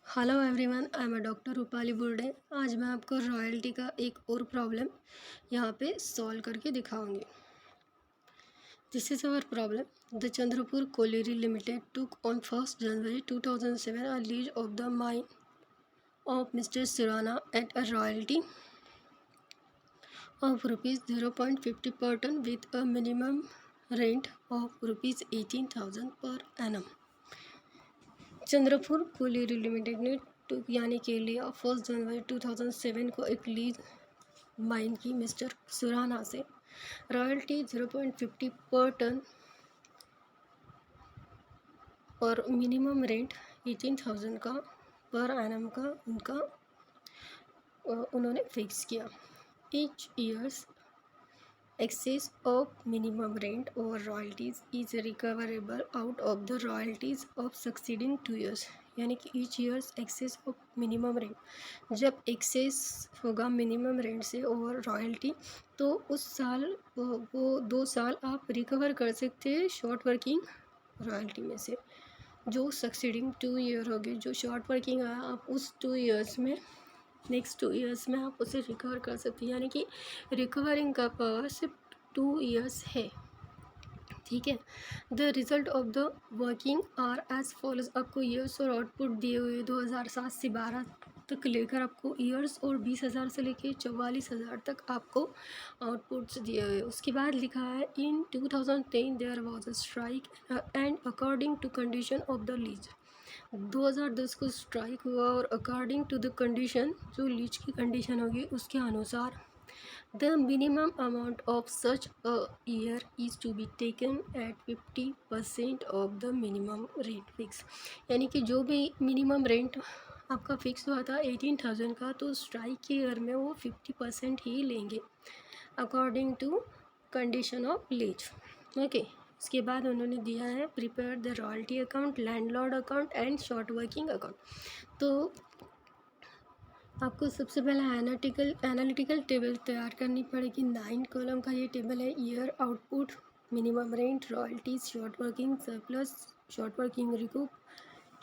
Hello everyone, I am doctor Rupali Burde. आज मैं आपको रॉयल्टी का एक और प्रॉब्लम यहाँ पे सॉल्व करके दिखाऊंगी। This is our problem. The Chandrapur colliery limited took on 1st January 2007 a lease of the mine of Mr. Surana at a royalty of rupees 0.50 per ton with a minimum rent of rupees 18,000 per annum। Chandrapur colliery limited ने यानी के लिया 1 जनवरी 2007 को एक lease mine की mister Surana से royalty 0.50 पर टन और मिनिमम रेंट 18,000 का पर एनम का उन्होंने फिक्स किया। Each years excess of minimum rent or royalties is recoverable out of the royalties of succeeding 2 years। यानी कि each years excess of minimum rent, जब excess होगा minimum rent से और royalty तो उस साल वो 2 साल आप रिकवर कर सकते हैं शॉर्ट वर्किंग रॉयल्टी में से। जो सक्सीडिंग 2 ईयर होगी, जो शॉर्ट वर्किंग आया आप उस 2 ईयर्स में नेक्स्ट 2 ईयर्स में आप उसे रिकवर कर सकते हैं। यानी कि रिकवरिंग का पावर सिर्फ 2 ईयर्स है। ठीक है। The result of the working are as follows. आपको ईयर्स और आउटपुट दिए हुए 2007 से 12 तक लेकर आपको ईयर्स और 20,000 से लेकर 44,000 तक आपको आउटपुट्स दिए हुए। उसके बाद लिखा है in 2010 there was a strike and according to condition of the lease. 2010 को स्ट्राइक हुआ और अकॉर्डिंग टू द कंडीशन, जो लीज की कंडीशन होगी उसके अनुसार the minimum amount of such a year is to be taken at 50% of the minimum rent fix. यानी कि जो भी मिनिमम रेंट आपका फिक्स हुआ था 18,000 का, तो स्ट्राइक के ईयर में वो 50% ही लेंगे according to condition of lease. Okay. इसके बाद उन्होंने दिया है prepare the royalty account, landlord account and short working account. तो आपको सबसे पहले एनालिटिकल टेबल तैयार करनी पड़ेगी। 9 कॉलम का ये टेबल है। Year, output, minimum rent, royalties, short working surplus, short working recoup,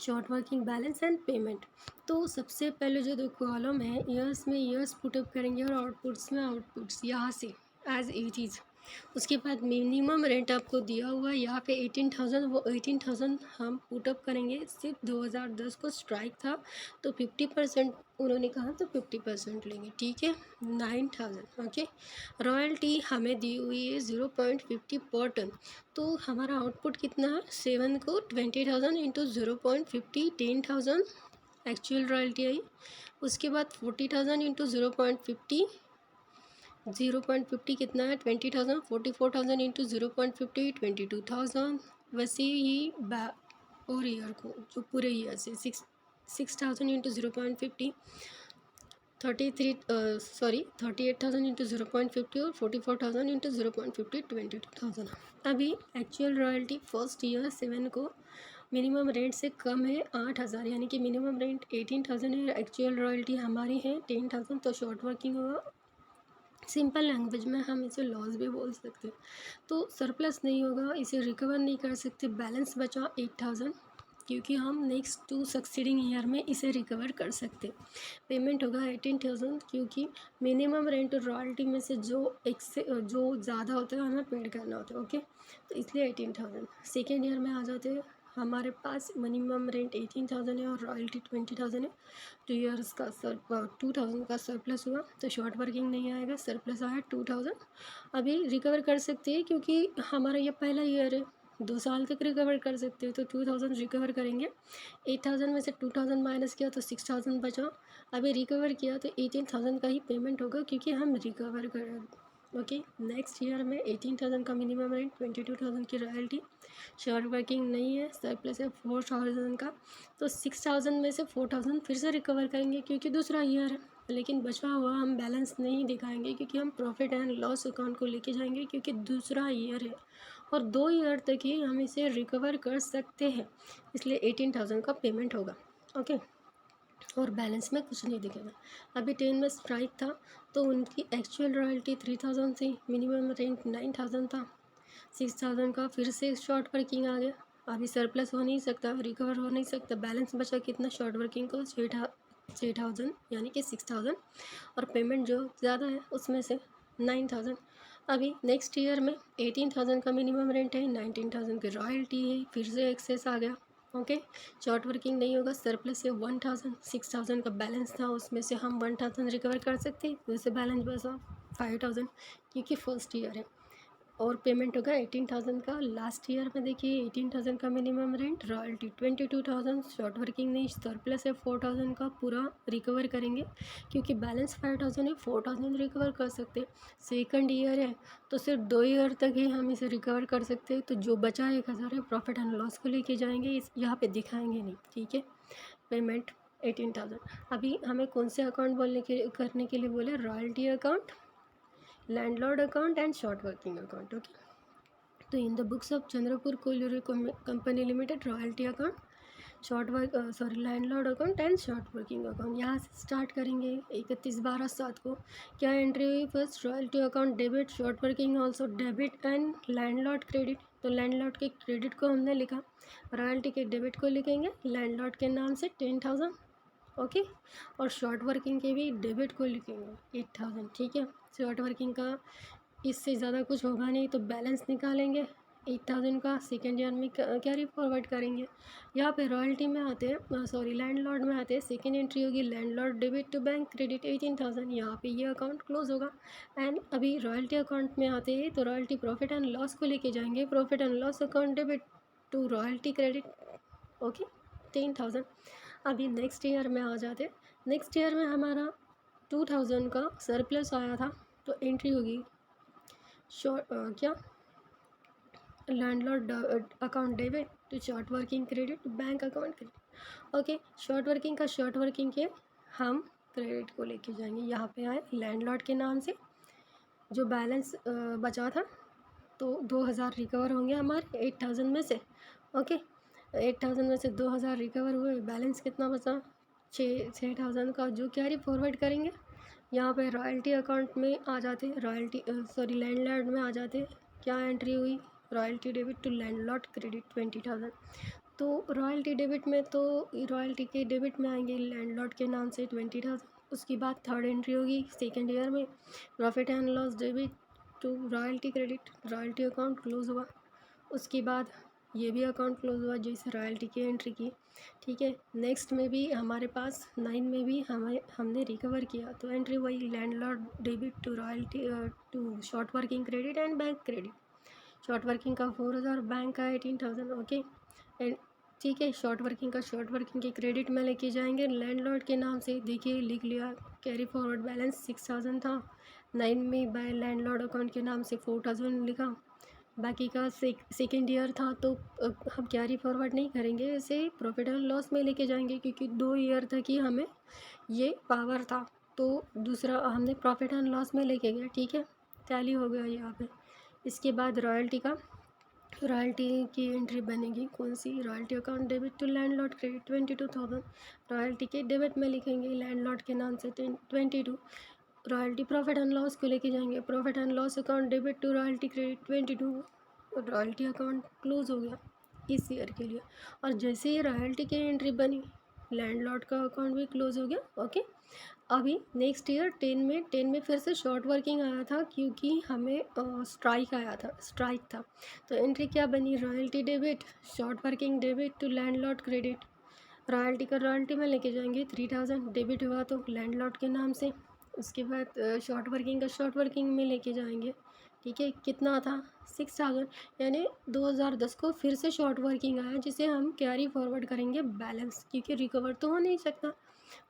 short working balance and payment. तो सबसे पहले जो 2 कॉलम है, ईयर्स में ईयर्स पुटअप करेंगे और आउटपुट्स में आउटपुट्स यहाँ से एज इट इज़। उसके बाद मिनिमम रेंट आपको दिया हुआ है यहाँ पे 18,000, वो 18,000 हम पुटअप करेंगे। सिर्फ 2010 को स्ट्राइक था तो 50% उन्होंने कहा तो 50% लेंगे। ठीक है। 9,000। ओके। रॉयल्टी हमें दी हुई है 0.50 पर टन। तो हमारा आउटपुट कितना है? 7 को 20,000 इंटू 0.50 10,000 एक्चुअल रॉयल्टी आई। उसके बाद 40,000 इंटू 0.50 कितना है? 20,000। 44,000 इंटू 0.50 22,000। वैसे ही और ईयर को जो पूरे ईयर से 6,000 इंटू 0.50 38,000 इंटू 0.50 और 44,000 इंटू 0.50 22,000। अभी एक्चुअल रॉयल्टी फर्स्ट ईयर 7 को मिनिमम रेंट से कम है 8,000, यानी कि मिनिमम रेंट 18,000 है, एक्चुअल रॉयल्टी हमारी है 10,000। तो शॉर्ट वर्किंग होगा। सिंपल लैंग्वेज में हम इसे लॉस भी बोल सकते हैं। तो सरप्लस नहीं होगा, इसे रिकवर नहीं कर सकते। बैलेंस बचा 8,000, क्योंकि हम नेक्स्ट 2 सक्सीडिंग ईयर में इसे रिकवर कर सकते। पेमेंट होगा 18,000, क्योंकि मिनिमम रेंट और रॉयल्टी में से जो ज़्यादा होता है हमें पेड करना होता है। ओके। तो इसलिए 18,000। सेकेंड ईयर में आ जाते हैं। हमारे पास मिनिमम रेंट 18,000 है और रॉयल्टी 20,000 है। 2 ईयर्स का 2,000 का सरप्लस हुआ, तो शॉर्ट वर्किंग नहीं आएगा, सरप्लस आया 2,000। अभी रिकवर कर सकते हैं क्योंकि हमारा ये पहला ईयर है, 2 साल तक रिकवर कर सकते हो। तो 2,000 रिकवर करेंगे। 8,000 में से 2,000 माइनस किया तो 6,000 बचा। अभी रिकवर किया तो 18,000 का ही पेमेंट होगा, क्योंकि हम रिकवर कर। ओके। नेक्स्ट ईयर में 18,000 का मिनिमम रेंट, 22,000 की रॉयल्टी, शॉर्ट वर्किंग नहीं है, सरप्लस है 4,000 का। तो 6,000 में से 4,000 फिर से रिकवर करेंगे, क्योंकि दूसरा ईयर है। लेकिन बचा हुआ हम बैलेंस नहीं दिखाएंगे, क्योंकि हम प्रॉफिट एंड लॉस अकाउंट को लेके जाएंगे, क्योंकि दूसरा ईयर है और 2 ईयर तक ही हम इसे रिकवर कर सकते हैं। इसलिए 18,000 का पेमेंट होगा। ओके। और बैलेंस में कुछ नहीं दिखेगा। अभी 10 में स्ट्राइक था तो उनकी एक्चुअल रॉयल्टी 3,000 थी, मिनिमम रेंट 9,000 था। 6,000 का फिर से शॉर्ट वर्किंग आ गया, अभी सरप्लस हो नहीं सकता, रिकवर हो नहीं सकता। बैलेंस बचा कितना शॉर्ट वर्किंग को 6,000 यानी कि 6,000, और पेमेंट जो ज़्यादा है उसमें से 9,000। अभी नेक्स्ट ईयर में 18,000 का मिनिमम रेंट है, 19,000 की रॉयल्टी है, फिर से एक्सेस आ गया। ओके, शॉर्ट वर्किंग नहीं होगा, सरप्लस है 1,000, 6,000 का बैलेंस था, उसमें से हम 1,000 रिकवर कर सकते हैं, वैसे बैलेंस बचा 5,000 क्योंकि फर्स्ट ईयर है। और पेमेंट होगा 18,000 का। लास्ट ईयर में देखिए 18,000 का minimum rent, royalty 22,000, short working नहीं, सरप्लस है 4,000 का, पूरा रिकवर करेंगे क्योंकि बैलेंस 5,000 है, 4,000 रिकवर कर सकते हैं। सेकंड ईयर है तो सिर्फ 2 ईयर तक ही हम इसे रिकवर कर सकते हैं, तो जो बचा 1,000 है प्रॉफिट एंड लॉस को लेके जाएंगे, इस यहाँ पे दिखाएंगे नहीं, ठीक है। पेमेंट 18,000। अभी हमें कौन से अकाउंट करने के लिए बोले, royalty account, landlord account and short working account. Okay, तो in the books of Chandrapur colliery company limited, royalty account, landlord account and short working account. यहाँ से स्टार्ट करेंगे 31/12/7 को। क्या एंट्री हुई, first royalty account debit, short working also debit and landlord credit. तो landlord के credit को हमने लिखा, रॉयल्टी के डेबिट को लिखेंगे लैंडलॉर्ड के नाम से 10,000। ओके, और शॉर्ट वर्किंग के भी डेबिट को लिखेंगे 8,000, ठीक है। शॉर्ट वर्किंग का इससे ज़्यादा कुछ होगा नहीं, तो बैलेंस निकालेंगे 8,000 का, सेकेंड ईयर में कैरी फॉरवर्ड करेंगे। यहाँ पे रॉयल्टी में आते हैं, लैंडलॉर्ड में आते हैं, सेकेंड एंट्री होगी landlord debit to bank credit 18,000, यहाँ पे ये अकाउंट क्लोज होगा। एंड अभी रॉयल्टी अकाउंट में आते हैं तो रॉयल्टी प्रॉफिट एंड लॉस को लेके जाएंगे, profit and loss account debit to royalty credit, okay 10,000। अभी नेक्स्ट ईयर में आ जाते, नेक्स्ट ईयर में हमारा 2,000 का सरप्लस आया था, तो एंट्री होगी क्या, landlord account debit to short working credit bank account credit. Okay, short working का शॉर्ट वर्किंग के हम क्रेडिट को लेके जाएंगे, यहाँ पे आए लैंडलॉर्ड के नाम से जो बैलेंस बचा था, तो 2,000 रिकवर होंगे हमारे 8,000 में से। ओके, 8,000 में से 2,000 रिकवर हुए, बैलेंस कितना बचा 6,000 का, जो कैरी फॉरवर्ड करेंगे। यहाँ पे रॉयल्टी अकाउंट में आ जाते, लैंडलॉर्ड में आ जाते। क्या एंट्री हुई, royalty debit to landlord credit 20,000। तो रॉयल्टी डेबिट में तो रॉयल्टी के डेबिट में आएंगे लैंडलॉर्ड के नाम से 20,000। उसके बाद थर्ड एंट्री होगी सेकेंड ईयर में, profit and loss debit to royalty credit, royalty account close हुआ। उसके बाद ये भी अकाउंट क्लोज हुआ जैसे रॉयल्टी की एंट्री की, ठीक है। नेक्स्ट में भी हमारे पास 9 में भी हमने रिकवर किया, तो एंट्री वही landlord debit to royalty to short working credit and bank credit. Short working का 4,000, बैंक का 18,000। ओके, एंड ठीक है, शॉर्ट वर्किंग के क्रेडिट में लेके जाएंगे लैंडलॉर्ड के नाम से, देखिए लिख लिया, कैरी फॉरवर्ड बैलेंस 6,000 था, 9 में बाय लैंडलॉर्ड अकाउंट के नाम से 4,000 लिखा। बाकी का सेकेंड ईयर था तो हम कैरी फॉरवर्ड नहीं करेंगे, इसे प्रॉफिट एंड लॉस में लेके जाएंगे क्योंकि 2 ईयर तक ही हमें ये पावर था, तो दूसरा हमने प्रॉफिट एंड लॉस में लेके गया, ठीक है, टैली हो गया यहाँ पे। इसके बाद रॉयल्टी की एंट्री बनेगी कौन सी, royalty account debit to landlord credit 22,000, royalty के डेबिट में लिखेंगे लैंडलॉर्ड के नाम से 22। रॉयल्टी प्रॉफिट एंड लॉस को लेके जाएंगे, profit and loss account debit to royalty credit 22, royalty account close हो गया इस ईयर के लिए। और जैसे ही रॉयल्टी की एंट्री बनी लैंडलॉर्ड का अकाउंट भी क्लोज हो गया। ओके, अभी नेक्स्ट ईयर 10 में फिर से शॉर्ट वर्किंग आया था क्योंकि हमें स्ट्राइक था, तो एंट्री क्या बनी, royalty debit short working debit to landlord credit, royalty में लेके जाएंगे 3,000, डेबिट हुआ तो लैंडलॉर्ड के नाम से। उसके बाद शॉर्ट वर्किंग में लेके जाएंगे, ठीक है, कितना था 6,000, यानी 2010 को फिर से शॉर्ट वर्किंग आया जिसे हम कैरी फॉरवर्ड करेंगे बैलेंस, क्योंकि रिकवर तो हो नहीं सकता,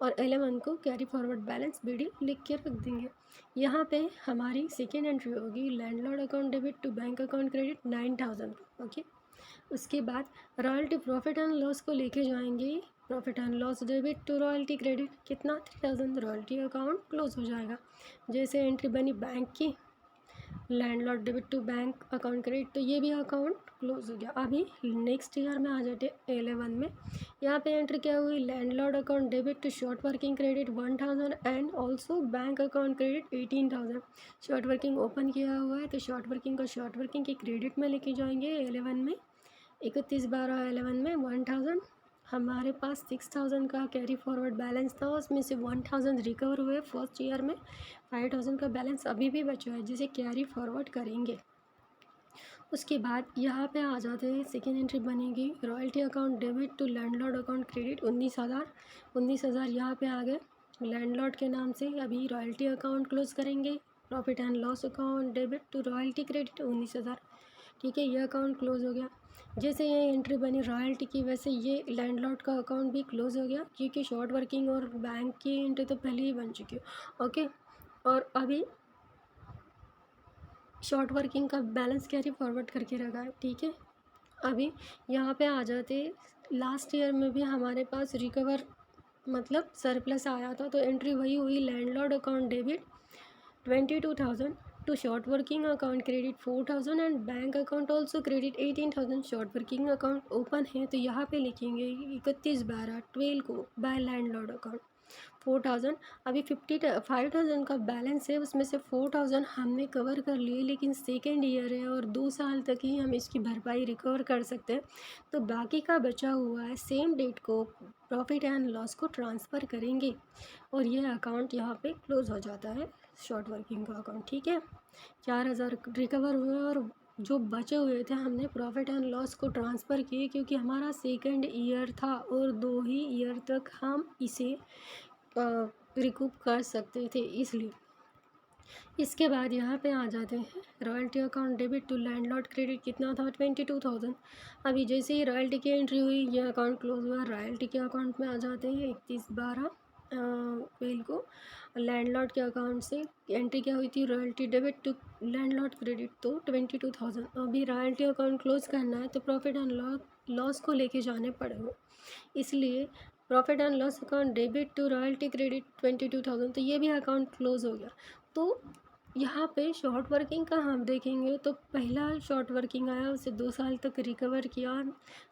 और 11 को कैरी फॉरवर्ड बैलेंस BD लिख के रख देंगे। यहाँ पे हमारी सेकेंड एंट्री होगी landlord account debit to bank account credit 9,000। Okay, उसके बाद रॉयल्टी प्रॉफिट एंड लॉस को लेके जाएंगे, profit and loss debit to royalty credit कितना 3,000, रॉयल्टी अकाउंट क्लोज हो जाएगा। जैसे एंट्री बनी बैंक की landlord debit to bank account credit, तो ये भी अकाउंट क्लोज हो गया। अभी नेक्स्ट ईयर में आ जाते 11 में, यहाँ पे एंट्री क्या हुई, landlord account debit to short working credit 1,000 and also bank account credit 18,000। Short working open किया हुआ है तो शॉर्ट वर्किंग के क्रेडिट में लेके जाएंगे 11 में 31/12/11 में 1000 हमारे पास 6000 का कैरी फॉरवर्ड बैलेंस था, उसमें से 1000 रिकवर हुए फर्स्ट ईयर में। 5000 का बैलेंस अभी भी बचा है जिसे कैरी फॉरवर्ड करेंगे। उसके बाद यहाँ पे आ जाते हैं, सेकेंड एंट्री बनेगी royalty account debit to landlord account credit 19,000 यहाँ पे आ गए लैंडलॉर्ड के नाम से। अभी रॉयल्टी अकाउंट क्लोज करेंगे, profit and loss account debit to royalty credit 19,000। ठीक है, ये अकाउंट क्लोज हो गया। जैसे ये एंट्री बनी रॉयल्टी की, वैसे ये लैंडलॉर्ड का अकाउंट भी क्लोज हो गया, क्योंकि शॉर्ट वर्किंग और बैंक की एंट्री तो पहले ही बन चुकी है। ओके, और अभी शॉर्ट वर्किंग का बैलेंस कैरी फॉरवर्ड करके रखा है। ठीक है, अभी यहाँ पे आ जाते, लास्ट ईयर में भी हमारे पास रिकवर मतलब सरप्लस आया था, तो एंट्री वही हुई landlord account debit 22,000 to short working account credit 4,000 and bank account also credit 18,000। Short working account open है तो यहाँ पे लिखेंगे 31/12/12 को बाय लैंडलॉर्ड अकाउंट 4,000। अभी 5,000 का बैलेंस है, उसमें से 4,000 हमने कवर कर लिए, लेकिन सेकेंड ईयर है और 2 साल तक ही हम इसकी भरपाई रिकवर कर सकते हैं। तो बाकी का बचा हुआ है सेम डेट को प्रॉफिट एंड लॉस को ट्रांसफ़र करेंगे और ये अकाउंट यहाँ पे क्लोज हो जाता है, शॉर्ट वर्किंग का अकाउंट। ठीक है, 4,000 रिकवर हुए और जो बचे हुए थे हमने प्रॉफिट एंड लॉस को ट्रांसफ़र किए, क्योंकि हमारा सेकेंड ईयर था और 2 ही ईयर तक हम इसे रिकूप कर सकते थे, इसलिए। इसके बाद यहाँ पे आ जाते हैं royalty account debit to landlord credit कितना था 22,000। अभी जैसे ही रॉयल्टी की एंट्री हुई ये अकाउंट क्लोज हुआ, रॉयल्टी के अकाउंट में आ जाते हैं 31/12/12 को लैंडलॉर्ड के अकाउंट से एंट्री क्या हुई थी royalty debit to landlord credit, तो 22,000। अभी रॉयल्टी अकाउंट क्लोज करना है तो प्रॉफिट एंड लॉस को लेके जाने पड़ेंगे, इसलिए profit and loss account debit to royalty credit 22,000, तो ये भी अकाउंट क्लोज हो गया। तो यहाँ पे शॉर्ट वर्किंग का हम देखेंगे तो पहला शॉर्ट वर्किंग आया, उसे 2 साल तक रिकवर किया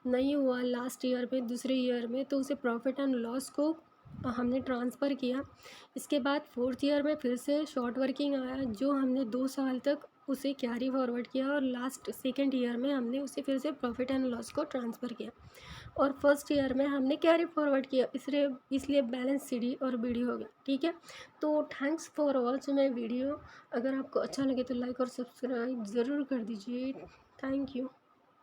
नहीं हुआ लास्ट ईयर में, दूसरे ईयर में, तो उसे प्रॉफिट एंड लॉस को हमने ट्रांसफ़र किया। इसके बाद फोर्थ ईयर में फिर से शॉर्ट वर्किंग आया, जो हमने 2 साल तक उसे कैरी फॉरवर्ड किया और लास्ट सेकेंड ईयर में हमने उसे फिर से प्रॉफिट एंड लॉस को ट्रांसफ़र किया और फर्स्ट ईयर में हमने कैरी फॉरवर्ड किया, इसलिए बैलेंस CD और BD हो गया। ठीक है, तो thanks for watch my video. अगर आपको अच्छा लगे तो लाइक और सब्सक्राइब ज़रूर कर दीजिए। Thank you.